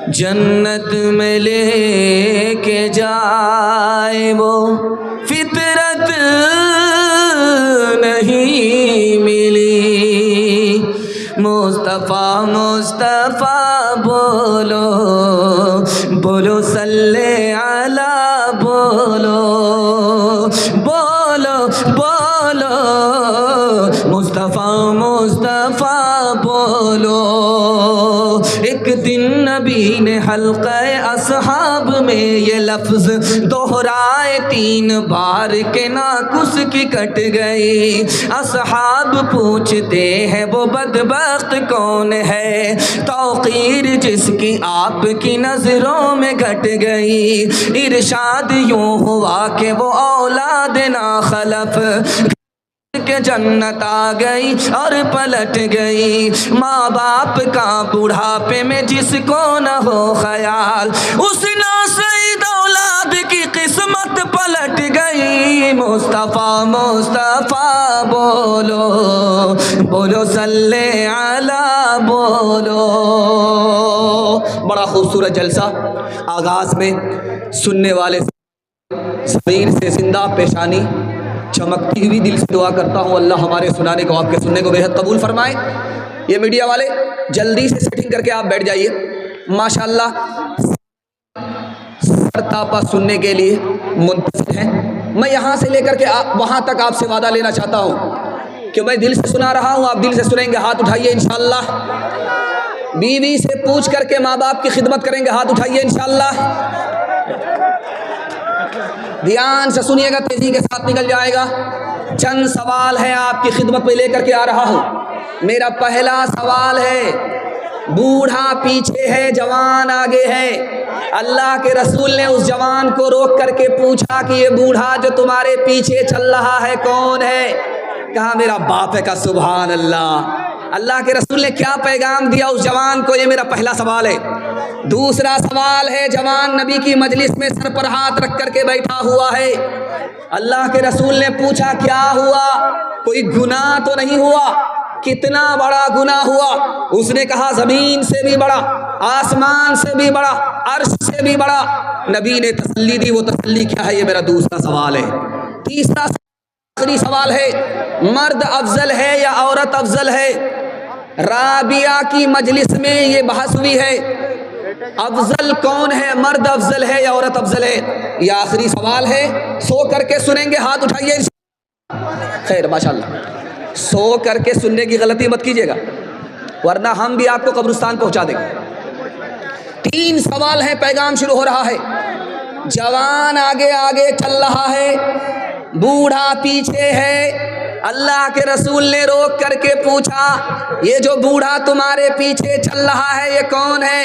جنت میں لے کے جائے وہ فطرت نہیں ملی، مصطفیٰ مصطفیٰ بولو بولو صلی علی بولو بولو بولو مصطفیٰ مصطفیٰ بولو۔ ایک دن نبی نے حلقہ اصحاب میں یہ لفظ دہرائے 3 بار کہ ناقص کی کٹ گئی۔ اصحاب پوچھتے ہیں وہ بدبخت کون ہے، توقیر جس کی آپ کی نظروں میں گھٹ گئی۔ ارشاد یوں ہوا کہ وہ اولاد ناخلف کہ جنت آ گئی اور پلٹ گئی۔ ماں باپ کا بڑھاپے میں جس کو نہ ہو خیال، اس ناسعید اولاد کی قسمت پلٹ گئی۔ مصطفیٰ مصطفیٰ بولو بولو صلی علی بولو۔ بڑا خوبصورت جلسہ آغاز میں سننے والے زمین سے زندہ پیشانی چمکتی ہوئی، دل سے دعا کرتا ہوں اللہ ہمارے سنانے کو، آپ کے سننے کو بہت قبول فرمائے۔ یہ میڈیا والے جلدی سے سیٹنگ کر کے آپ بیٹھ جائیے۔ ماشاءاللہ سرتاپا سننے کے لیے منتظر ہیں۔ میں یہاں سے لے کر کے وہاں تک آپ سے وعدہ لینا چاہتا ہوں کہ میں دل سے سنا رہا ہوں، آپ دل سے سنیں گے۔ ہاتھ اٹھائیے انشاءاللہ۔ بیوی سے پوچھ کر کے ماں باپ کی خدمت کریں گے، ہاتھ اٹھائیے انشاءاللہ۔ دھیان سے سنیے گا، تیزی کے ساتھ نکل جائے گا۔ چند سوال ہے آپ کی خدمت میں لے کر کے آ رہا ہوں۔ میرا پہلا سوال ہے، بوڑھا پیچھے ہے جوان آگے ہے۔ اللہ کے رسول نے اس جوان کو روک کر کے پوچھا کہ یہ بوڑھا جو تمہارے پیچھے چل رہا ہے کون ہے؟ کہا میرا باپ ہے۔ کا سبحان اللہ۔ اللہ کے رسول نے کیا پیغام دیا اس جوان کو؟ یہ میرا پہلا سوال ہے۔ دوسرا سوال ہے، جوان نبی کی مجلس میں سر پر ہاتھ رکھ کر کے بیٹھا ہوا ہے۔ اللہ کے رسول نے پوچھا کیا ہوا؟ کوئی گناہ تو نہیں ہوا؟ کتنا بڑا گناہ ہوا؟ اس نے کہا زمین سے بھی بڑا، آسمان سے بھی بڑا، عرش سے بھی بڑا۔ نبی نے تسلی دی۔ وہ تسلی کیا ہے؟ یہ میرا دوسرا سوال ہے۔ تیسرا آخری سوال ہے، مرد افضل ہے یا عورت افضل ہے؟ رابعہ کی مجلس میں یہ بحث ہوئی ہے، افضل کون ہے، مرد افضل ہے یا عورت افضل ہے؟ یہ آخری سوال ہے۔ سو کر کے سنیں گے، ہاتھ اٹھائیے۔ خیر ماشاءاللہ، سو کر کے سننے کی غلطی مت کیجیے گا ورنہ ہم بھی آپ کو قبرستان پہنچا دیں گے۔ 3 سوال ہیں، پیغام شروع ہو رہا ہے۔ جوان آگے آگے چل رہا ہے، بوڑھا پیچھے ہے۔ اللہ کے رسول نے روک کر کے پوچھا یہ جو بوڑھا تمہارے پیچھے چل رہا ہے یہ کون ہے؟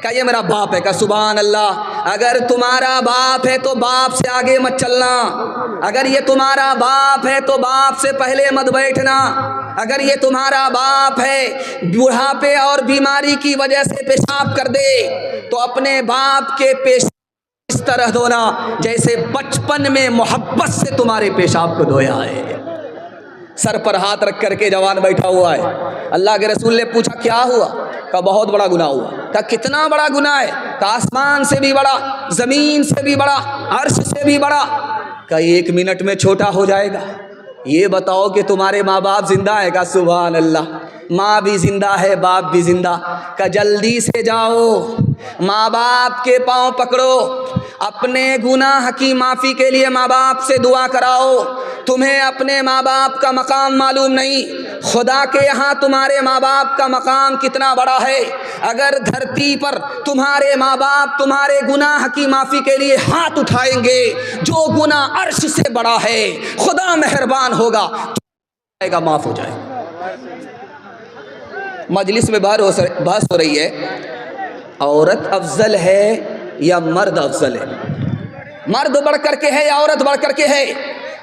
کہ یہ میرا باپ ہے۔ کہ سبحان اللہ۔ اگر تمہارا باپ ہے تو باپ سے آگے مت چلنا، اگر یہ تمہارا باپ ہے تو باپ سے پہلے مت بیٹھنا، اگر یہ تمہارا باپ ہے بوڑھاپے اور بیماری کی وجہ سے پیشاب کر دے تو اپنے باپ کے پیشاب اس طرح دھونا جیسے بچپن میں محبت سے تمہارے پیشاب کو دھویا ہے۔ سر پر ہاتھ رکھ کر کے جوان بیٹھا ہوا ہے۔ اللہ کے رسول نے پوچھا کیا ہوا؟ کہا بہت بڑا گناہ ہوا۔ کہا کتنا بڑا گناہ ہے؟ کہا آسمان سے بھی بڑا، زمین سے بھی بڑا، عرش سے بھی بڑا۔ کہا 1 منٹ میں چھوٹا ہو جائے گا۔ یہ بتاؤ کہ تمہارے ماں باپ زندہ ہے؟ کہا سبحان اللہ، ماں بھی زندہ ہے، باپ بھی زندہ۔ کہا جلدی سے جاؤ، ماں باپ کے پاؤں پکڑو، اپنے گناہ کی معافی کے لیے ماں باپ سے دعا کراؤ۔ تمہیں اپنے ماں باپ کا مقام معلوم نہیں، خدا کے یہاں تمہارے ماں باپ کا مقام کتنا بڑا ہے۔ اگر دھرتی پر تمہارے ماں باپ تمہارے گناہ کی معافی کے لیے ہاتھ اٹھائیں گے، جو گناہ عرش سے بڑا ہے خدا مہربان ہوگا، معاف ہو جائے گا۔ مجلس میں بحث ہو رہی ہے، عورت افضل ہے یا مرد افضل ہے؟ مرد بڑھ کر کے ہے یا عورت بڑھ کر کے ہے؟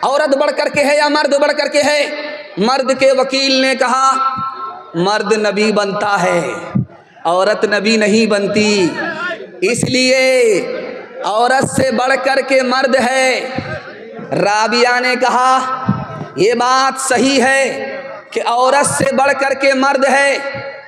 عورت بڑھ کر کے ہے یا مرد بڑھ کر کے ہے؟ مرد کے وکیل نے کہا مرد نبی بنتا ہے، عورت نبی نہیں بنتی، اس لیے عورت سے بڑھ کر کے مرد ہے۔ رابعہ نے کہا یہ بات صحیح ہے کہ عورت سے بڑھ کر کے مرد ہے،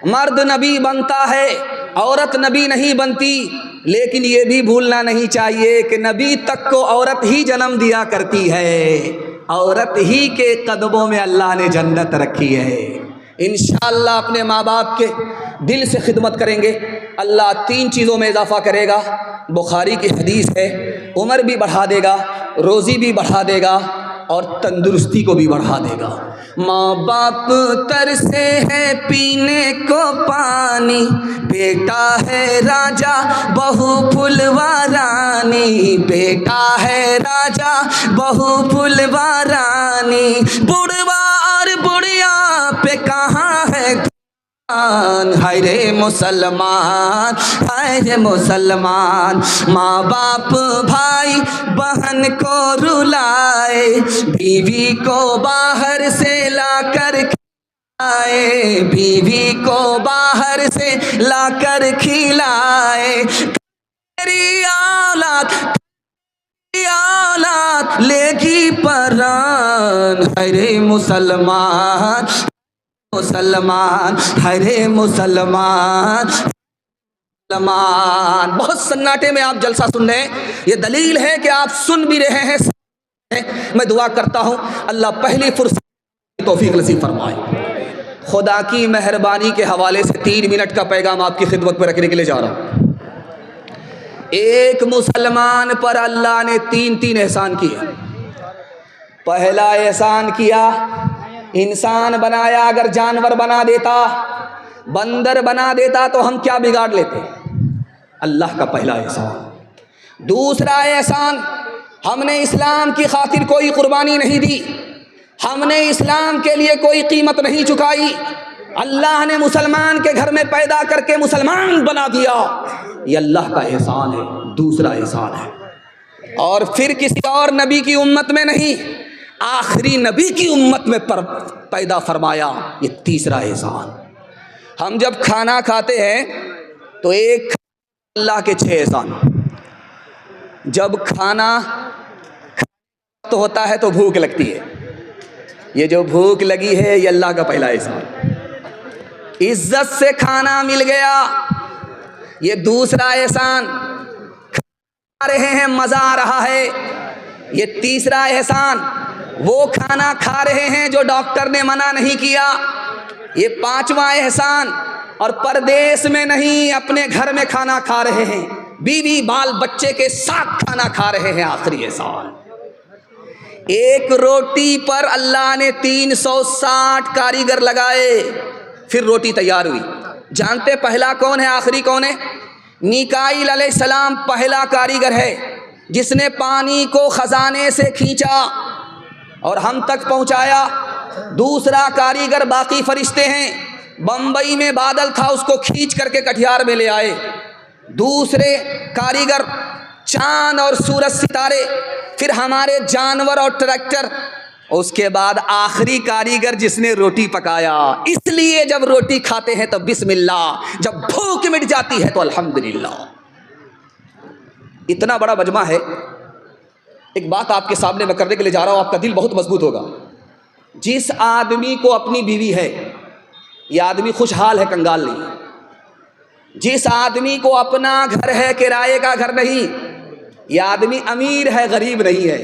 مرد نبی بنتا ہے، عورت نبی نہیں بنتی، لیکن یہ بھی بھولنا نہیں چاہیے کہ نبی تک کو عورت ہی جنم دیا کرتی ہے، عورت ہی کے قدموں میں اللہ نے جنت رکھی ہے۔ انشاءاللہ اپنے ماں باپ کے دل سے خدمت کریں گے، اللہ 3 چیزوں میں اضافہ کرے گا۔ بخاری کی حدیث ہے، عمر بھی بڑھا دے گا، روزی بھی بڑھا دے گا، اور تندرستی کو بھی بڑھا دے گا۔ ماں باپ ترسے ہے پینے کو پانی، بیٹا ہے راجا بہو پھلوا رانی، بیٹا ہے راجا بہو پھلوا رانی، بڑھوا اور بڑھیا پہ کہاں ہے ہائے رے مسلمان، ہائے رے مسلمان، ماں باپ بھائی بہن کو رلائے، بیوی کو باہر سے لا کر کھلائے، بیوی کو باہر سے لا کر کھلائے، تیری اولاد لے گی پران، ہائے رے مسلمان، مسلمان، ہرے مسلمان، مسلمان۔ بہت سناٹے میں آپ جلسہ سن رہے ہیں، یہ دلیل ہے کہ آپ سن بھی رہے ہیں۔ میں دعا کرتا ہوں اللہ پہلی فرصت توفیق نصیب فرمائے۔ خدا کی مہربانی کے حوالے سے 3 منٹ کا پیغام آپ کی خدمت میں رکھنے کے لیے جا رہا ہوں۔ ایک مسلمان پر اللہ نے 3 احسان کیے۔ پہلا احسان کیا، انسان بنایا، اگر جانور بنا دیتا، بندر بنا دیتا تو ہم کیا بگاڑ لیتے؟ اللہ کا پہلا احسان۔ دوسرا احسان، ہم نے اسلام کی خاطر کوئی قربانی نہیں دی، ہم نے اسلام کے لیے کوئی قیمت نہیں چکائی، اللہ نے مسلمان کے گھر میں پیدا کر کے مسلمان بنا دیا، یہ اللہ کا احسان ہے، دوسرا احسان ہے۔ اور پھر کسی اور نبی کی امت میں نہیں، آخری نبی کی امت میں پیدا فرمایا، یہ تیسرا احسان۔ ہم جب کھانا کھاتے ہیں تو ایک اللہ کے 6 احسان۔ جب کھانا تو ہوتا ہے تو بھوک لگتی ہے، یہ جو بھوک لگی ہے یہ اللہ کا پہلا احسان۔ عزت سے کھانا مل گیا، یہ دوسرا احسان۔ کھا رہے ہیں، مزہ آ رہا ہے، یہ تیسرا احسان۔ وہ کھانا کھا رہے ہیں جو ڈاکٹر نے منع نہیں کیا، یہ 5واں احسان۔ اور پردیس میں نہیں، اپنے گھر میں کھانا کھا رہے ہیں، بیوی بال بچے کے ساتھ کھانا کھا رہے ہیں، آخری احسان۔ ایک روٹی پر اللہ نے 360 کاریگر لگائے، پھر روٹی تیار ہوئی۔ جانتے پہلا کون ہے، آخری کون ہے؟ میکائیل علیہ السلام پہلا کاریگر ہے جس نے پانی کو خزانے سے کھینچا اور ہم تک پہنچایا۔ دوسرا کاریگر باقی فرشتے ہیں، بمبئی میں بادل تھا، اس کو کھینچ کر کے کٹھیار میں لے آئے۔ دوسرے کاریگر چاند اور سورج ستارے، پھر ہمارے جانور اور ٹریکٹر، اس کے بعد آخری کاریگر جس نے روٹی پکایا۔ اس لیے جب روٹی کھاتے ہیں تو بسم اللہ، جب بھوک مٹ جاتی ہے تو الحمدللہ۔ اتنا بڑا مجمع ہے، ایک بات آپ کے سامنے میں کرنے کے لیے جا رہا ہوں، آپ کا دل بہت مضبوط ہوگا۔ جس آدمی کو اپنی بیوی ہے، یہ آدمی خوشحال ہے، کنگال نہیں۔ جس آدمی کو اپنا گھر ہے، کرائے کا گھر نہیں، یہ آدمی امیر ہے، غریب نہیں ہے۔